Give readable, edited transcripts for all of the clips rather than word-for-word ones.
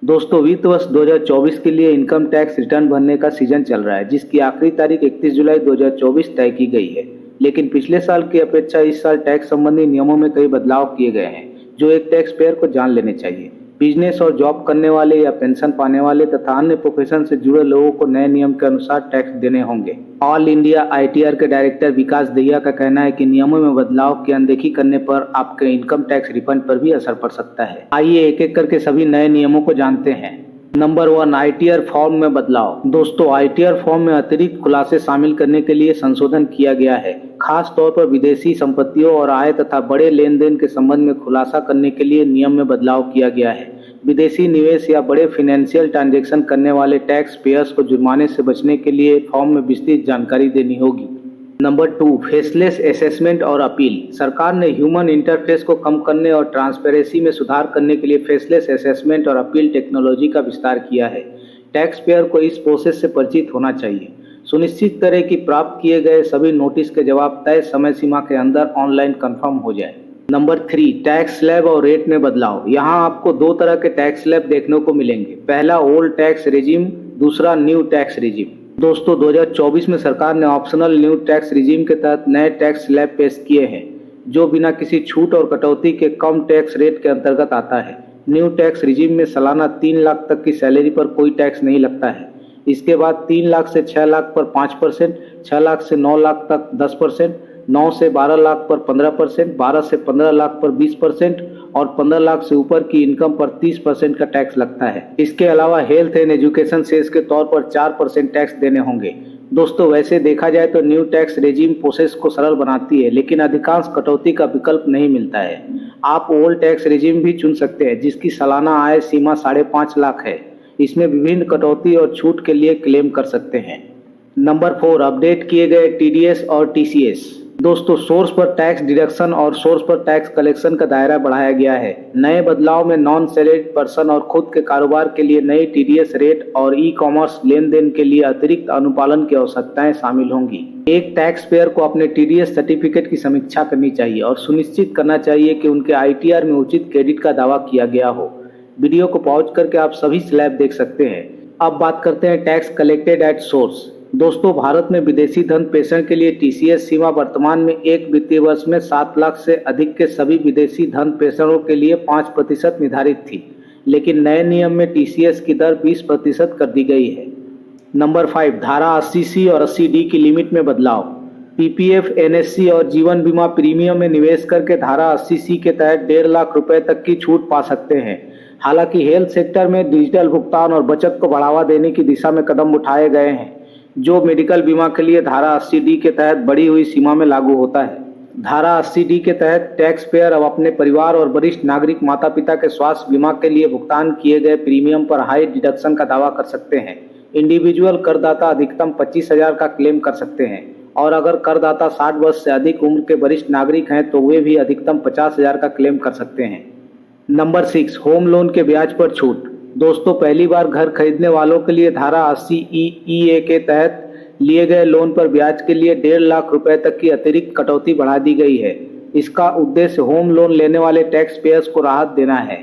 दोस्तों, वित्त वर्ष 2024 के लिए इनकम टैक्स रिटर्न भरने का सीजन चल रहा है, जिसकी आखिरी तारीख 31 जुलाई 2024 तय की गई है। लेकिन पिछले साल की अपेक्षा इस साल टैक्स संबंधी नियमों में कई बदलाव किए गए हैं, जो एक टैक्स पेयर को जान लेने चाहिए। बिजनेस और जॉब करने वाले या पेंशन पाने वाले तथा अन्य प्रोफेशन से जुड़े लोगों को नए नियम के अनुसार टैक्स देने होंगे। ऑल इंडिया आईटीआर के डायरेक्टर विकास दहिया का कहना है कि नियमों में बदलाव की अनदेखी करने पर आपके इनकम टैक्स रिफंड पर भी असर पड़ सकता है। आइए एक एक करके सभी नए नियमों को जानते हैं। नंबर 1, आईटीआर फॉर्म में बदलाव। दोस्तों, आईटीआर फॉर्म में अतिरिक्त खुलासे शामिल करने के लिए संशोधन किया गया है। खास तौर पर विदेशी संपत्तियों और आय तथा बड़े लेन देन के संबंध में खुलासा करने के लिए नियम में बदलाव किया गया है। विदेशी निवेश या बड़े फाइनेंशियल ट्रांजैक्शन करने वाले टैक्स पेयर्स को जुर्माने से बचने के लिए फॉर्म में विस्तृत जानकारी देनी होगी। नंबर 2, फेसलेस असेसमेंट और अपील। सरकार ने ह्यूमन इंटरफेस को कम करने और ट्रांसपेरेंसी में सुधार करने के लिए फेसलेस असेसमेंट और अपील टेक्नोलॉजी का विस्तार किया है। टैक्स पेयर को इस प्रोसेस से परिचित होना चाहिए। सुनिश्चित करें कि प्राप्त किए गए सभी नोटिस के जवाब तय समय सीमा के अंदर ऑनलाइन कंफर्म हो जाए। नंबर 3, टैक्स स्लैब और रेट में बदलाव। यहाँ आपको दो तरह के टैक्स स्लैब देखने को मिलेंगे। पहला ओल्ड टैक्स रिजीम, दूसरा न्यू टैक्स रिजीम। दोस्तों, 2024 में सरकार ने ऑप्शनल न्यू टैक्स रिजीम के तहत नए टैक्स स्लैब पेश किए हैं, जो बिना किसी छूट और कटौती के कम टैक्स रेट के अंतर्गत आता है। न्यू टैक्स रिजीम में सालाना 3 लाख तक की सैलरी पर कोई टैक्स नहीं लगता है। इसके बाद 3 लाख से 6 लाख पर 5%, 6 लाख से 9 लाख तक 10%, 9 से 12 लाख पर 15%, 12 से 15 लाख पर 20% और 15 लाख से ऊपर की इनकम पर 30% का टैक्स लगता है। इसके अलावा हेल्थ एंड एजुकेशन सेस के तौर पर 4% टैक्स देने होंगे। दोस्तों, वैसे देखा जाए तो न्यू टैक्स रेजिम प्रोसेस को सरल बनाती है, लेकिन अधिकांश कटौती का विकल्प नहीं मिलता है। आप ओल्ड टैक्स रेजिम भी चुन सकते हैं, जिसकी सालाना आय सीमा 5.5 लाख है। इसमें विभिन्न कटौती और छूट के लिए क्लेम कर सकते हैं। नंबर 4, अपडेट किए गए टीडीएस और टीसीएस। दोस्तों, सोर्स पर टैक्स डिडक्शन और सोर्स पर टैक्स कलेक्शन का दायरा बढ़ाया गया है। नए बदलाव में नॉन सैलरीड पर्सन और खुद के कारोबार के लिए नई टीडीएस रेट और ई कॉमर्स लेन देन के लिए अतिरिक्त अनुपालन की आवश्यकताएं शामिल होंगी। एक टैक्स पेयर को अपने टीडीएस सर्टिफिकेट की समीक्षा करनी चाहिए और सुनिश्चित करना चाहिए कि उनके आईटीआर में उचित क्रेडिट का दावा किया गया हो। वीडियो को पॉज करके आप सभी स्लैब देख सकते हैं। अब बात करते हैं टैक्स कलेक्टेड एट सोर्स। दोस्तों, भारत में विदेशी धन प्रेषण के लिए टीसीएस सीमा वर्तमान में एक वित्तीय वर्ष में 7 लाख से अधिक के सभी विदेशी धन प्रेषणों के लिए 5% निर्धारित थी, लेकिन नए नियम में टीसीएस की दर 20% कर दी गई है। नंबर 5, धारा 80C और 80D की लिमिट में बदलाव। पीपीएफ, एनएससी और जीवन बीमा प्रीमियम में निवेश करके धारा 80C के तहत 1.5 लाख रुपए तक की छूट पा सकते हैं। हालांकि हेल्थ सेक्टर में डिजिटल भुगतान और बचत को बढ़ावा देने की दिशा में कदम उठाए गए हैं, जो मेडिकल बीमा के लिए धारा 80D के तहत बढ़ी हुई सीमा में लागू होता है। धारा 80D के तहत टैक्स पेयर अब अपने परिवार और वरिष्ठ नागरिक माता पिता के स्वास्थ्य बीमा के लिए भुगतान किए गए प्रीमियम पर हाई डिडक्शन का दावा कर सकते हैं। इंडिविजुअल करदाता अधिकतम 25,000 का क्लेम कर सकते हैं और अगर करदाता 60 वर्ष से अधिक उम्र के वरिष्ठ नागरिक हैं तो वे भी अधिकतम 50,000 का क्लेम कर सकते हैं। नंबर 6, होम लोन के ब्याज पर छूट। दोस्तों, पहली बार घर खरीदने वालों के लिए धारा 80E के तहत लिए गए लोन पर ब्याज के लिए 1.5 लाख रुपए तक की अतिरिक्त कटौती बढ़ा दी गई है। इसका उद्देश्य होम लोन लेने वाले टैक्स पेयर्स को राहत देना है।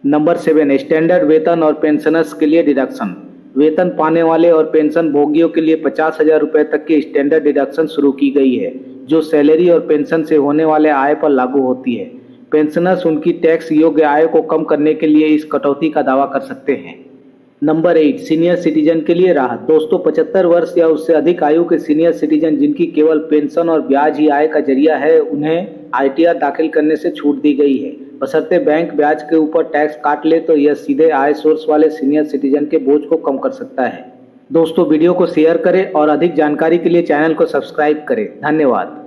नंबर 7, स्टैंडर्ड वेतन और पेंशनर्स के लिए डिडक्शन। वेतन पाने वाले और पेंशन भोगियों के लिए 50,000 रुपए तक की स्टैंडर्ड डिडक्शन शुरू की गई है, जो सैलरी और पेंशन से होने वाले आय पर लागू होती है। पेंशनर्स उनकी टैक्स योग्य आय को कम करने के लिए इस कटौती का दावा कर सकते हैं। नंबर 8, सीनियर सिटीजन के लिए राहत। दोस्तों, 75 वर्ष या उससे अधिक आयु के सीनियर सिटीजन जिनकी केवल पेंशन और ब्याज ही आय का जरिया है, उन्हें आईटीआर दाखिल करने से छूट दी गई है। बशर्ते बैंक ब्याज के ऊपर टैक्स काट ले तो यह सीधे आय सोर्स वाले सीनियर सिटीजन के बोझ को कम कर सकता है। दोस्तों, वीडियो को शेयर करें और अधिक जानकारी के लिए चैनल को सब्सक्राइब करें। धन्यवाद।